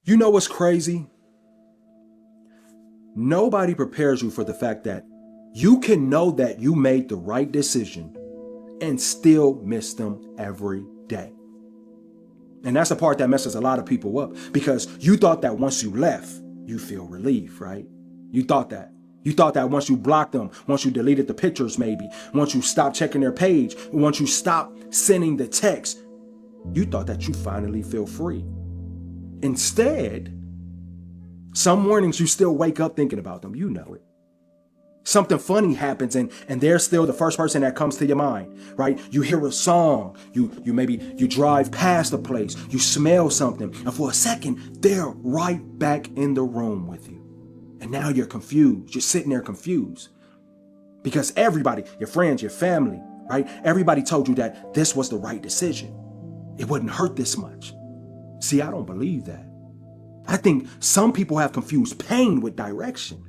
You know what's crazy? Nobody prepares you for the fact that you can know that you made the right decision and still miss them every day. And that's the part that messes a lot of people up, because you thought that once you left, you feel relief, right? You thought that. You thought that once you blocked them, once you deleted the pictures maybe, once you stopped checking their page, once you stopped sending the text, you thought that you finally feel free. Instead, some mornings you still wake up thinking about them. You know it. Something funny happens and they're still the first person that comes to your mind, right? You hear a song, you drive past a place, you smell something, and for a second, they're right back in the room with you. And now you're confused. You're sitting there confused. Because everybody, your friends, your family, right? Everybody told you that this was the right decision. It wouldn't hurt this much. See, I don't believe that. I think some people have confused pain with direction.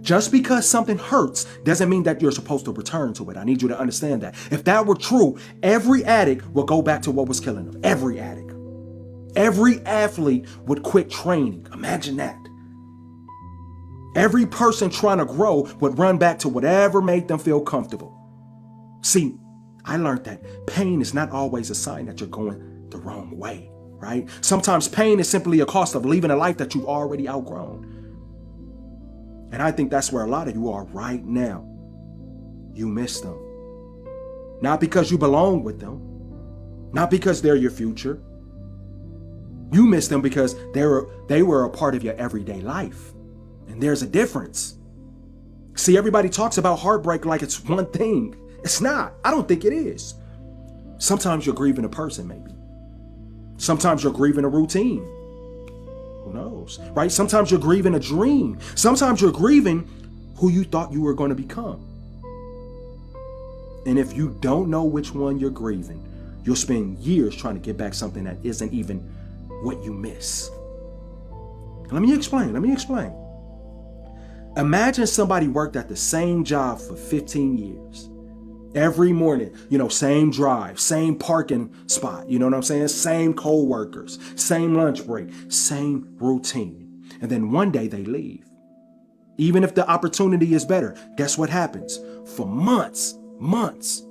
Just because something hurts doesn't mean that you're supposed to return to it. I need you to understand that. If that were true, every addict would go back to what was killing them. Every addict. Every athlete would quit training. Imagine that. Every person trying to grow would run back to whatever made them feel comfortable. See, I learned that pain is not always a sign that you're going the wrong way, right? Sometimes pain is simply a cost of leaving a life that you've already outgrown. And I think that's where a lot of you are right now. You miss them. Not because you belong with them. Not because they're your future. You miss them because they were a part of your everyday life. And there's a difference. See, everybody talks about heartbreak like it's one thing. It's not. I don't think it is. Sometimes you're grieving a person, maybe. Sometimes you're grieving a routine. Who knows, right? Sometimes you're grieving a dream. Sometimes you're grieving who you thought you were going to become. And if you don't know which one you're grieving, you'll spend years trying to get back something that isn't even what you miss. Let me explain. Imagine somebody worked at the same job for 15 years. Every morning, same drive, same parking spot, you know what I'm saying? Same co-workers, same lunch break, same routine. And then one day they leave. Even if the opportunity is better, guess what happens? For months,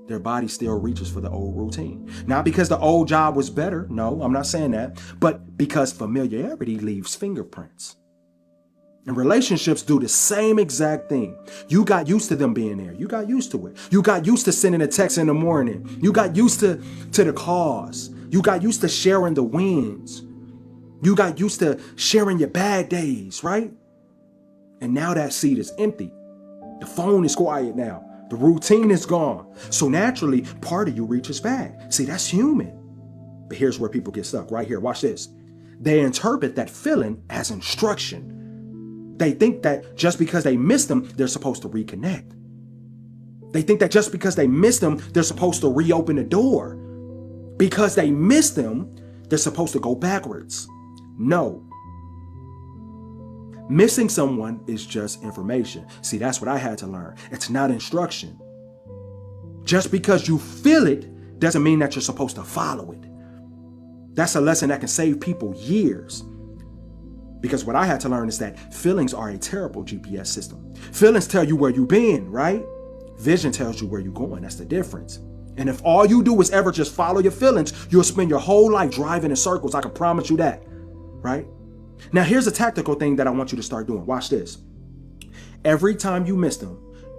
their body still reaches for the old routine. Not because the old job was better. No, I'm not saying that. But because familiarity leaves fingerprints. And relationships do the same exact thing. You got used to them being there. You got used to it. You got used to sending a text in the morning. You got used to the calls. You got used to sharing the wins. You got used to sharing your bad days, right? And now that seat is empty. The phone is quiet now. The routine is gone. So naturally, part of you reaches back. See, that's human. But here's where people get stuck. Right here. Watch this. They interpret that feeling as instruction. They think that just because they missed them, they're supposed to reconnect. They think that just because they missed them, they're supposed to reopen the door. Because they missed them, they're supposed to go backwards. No. Missing someone is just information. See, that's what I had to learn. It's not instruction. Just because you feel it doesn't mean that you're supposed to follow it. That's a lesson that can save people years. Because what I had to learn is that feelings are a terrible GPS system. Feelings tell you where you've been, right? Vision tells you where you're going. That's the difference. And if all you do is ever just follow your feelings, you'll spend your whole life driving in circles. I can promise you that, right? Now, here's a tactical thing that I want you to start doing. Watch this. Every time you miss them,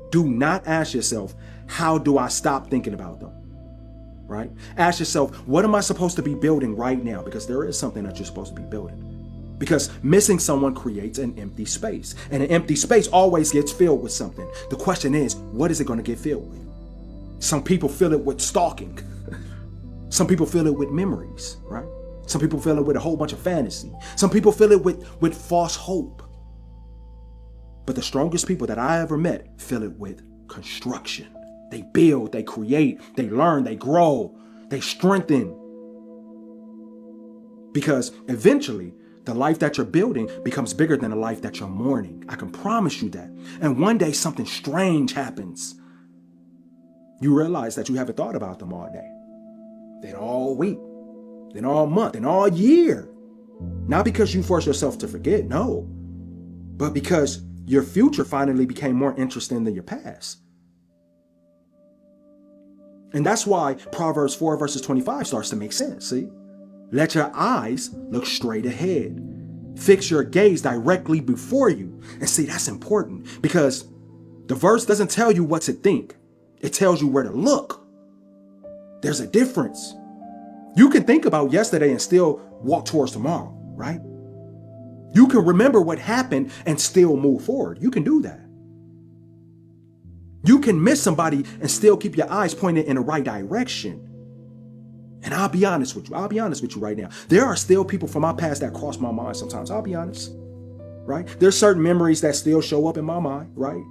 do not ask yourself, how do I stop thinking about them? Right? Ask yourself, what am I supposed to be building right now? Because there is something that you're supposed to be building. Because missing someone creates an empty space. And an empty space always gets filled with something. The question is, what is it going to get filled with? Some people fill it with stalking. Some people fill it with memories, right? Some people fill it with a whole bunch of fantasy. Some people fill it with false hope. But the strongest people that I ever met fill it with construction. They build, they create, they learn, they grow, they strengthen. Because eventually, the life that you're building becomes bigger than the life that you're mourning. I can promise you that. And one day something strange happens. You realize that you haven't thought about them all day, then all week, then all month, then all year. Not because you force yourself to forget, no, but because your future finally became more interesting than your past. And that's why Proverbs 4 verses 25 starts to make sense, see? Let your eyes look straight ahead. Fix your gaze directly before you. And see, that's important because the verse doesn't tell you what to think. It tells you where to look. There's a difference. You can think about yesterday and still walk towards tomorrow, right? You can remember what happened and still move forward. You can do that. You can miss somebody and still keep your eyes pointed in the right direction. And I'll be honest with you. I'll be honest with you right now. There are still people from my past that cross my mind sometimes. I'll be honest, right? There's certain memories that still show up in my mind, right?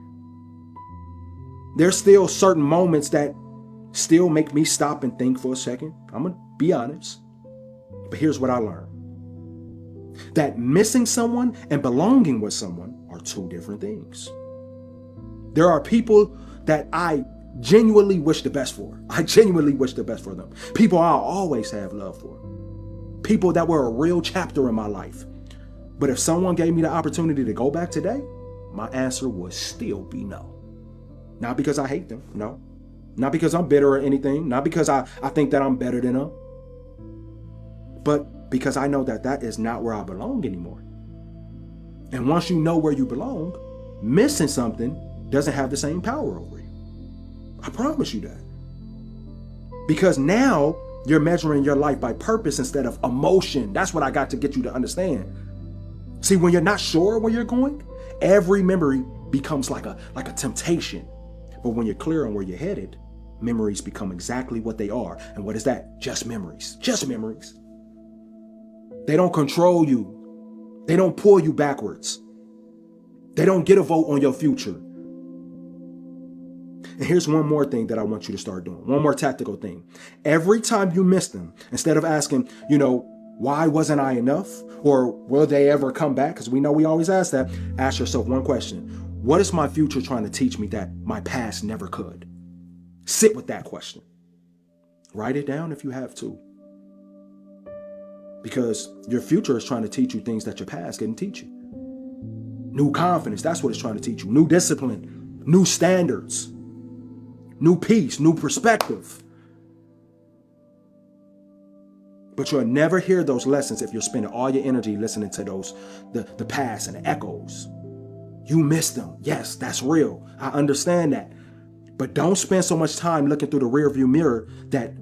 There's still certain moments that still make me stop and think for a second. I'm going to be honest. But here's what I learned. That missing someone and belonging with someone are two different things. There are people that I genuinely wish the best for. I genuinely wish the best for them. People I'll always have love for. People that were a real chapter in my life. But if someone gave me the opportunity to go back today, my answer would still be no. Not because I hate them, no. Not because I'm bitter or anything. Not because I think that I'm better than them. But because I know that that is not where I belong anymore. And once you know where you belong, missing something doesn't have the same power over you. I promise you that. Because now you're measuring your life by purpose instead of emotion. That's what I got to get you to understand. See, when you're not sure where you're going, every memory becomes like a temptation. But when you're clear on where you're headed, memories become exactly what they are. And what is that? Just memories. Just memories. They don't control you. They don't pull you backwards. They don't get a vote on your future. And here's one more thing that I want you to start doing. One more tactical thing. Every time you miss them, instead of asking, why wasn't I enough? Or will they ever come back? Because we know we always ask that. Ask yourself one question. What is my future trying to teach me that my past never could? Sit with that question. Write it down if you have to. Because your future is trying to teach you things that your past couldn't teach you. New confidence, that's what it's trying to teach you. New discipline, new standards, new peace, new perspective. But you'll never hear those lessons if you're spending all your energy listening to the past and the echoes. You miss them. Yes, that's real. I understand that. But don't spend so much time looking through the rearview mirror that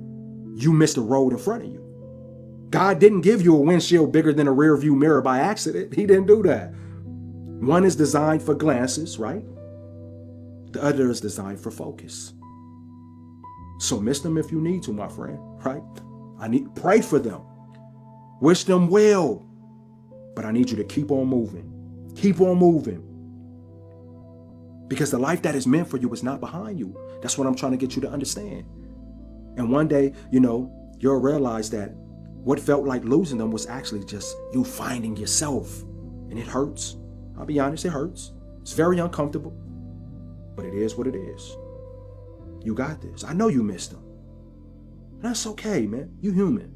you miss the road in front of you. God didn't give you a windshield bigger than a rearview mirror by accident. He didn't do that. One is designed for glances, right? The other is designed for focus. So miss them if you need to, my friend, right? Pray for them. Wish them well. But I need you to keep on moving. Keep on moving. Because the life that is meant for you is not behind you. That's what I'm trying to get you to understand. And one day, you'll realize that what felt like losing them was actually just you finding yourself. And it hurts. I'll be honest, it hurts. It's very uncomfortable. But it is what it is. You got this. I know you missed them. And that's okay, man. You human.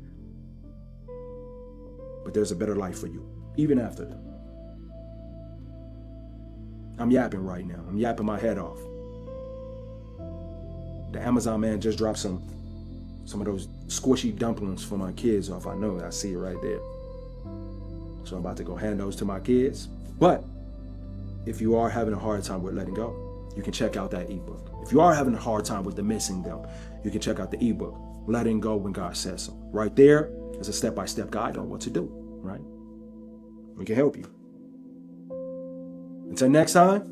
But there's a better life for you, even after them. I'm yapping right now. I'm yapping my head off. The Amazon man just dropped some of those squishy dumplings for my kids off. I know, I see it right there. So I'm about to go hand those to my kids. But if you are having a hard time with letting go, you can check out that ebook. If you are having a hard time with the missing them, you can check out the ebook, Letting Go When God Says So. Right there is a step-by-step guide on what to do, right? We can help you. Until next time,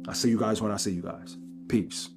I'll see you guys when I see you guys. Peace.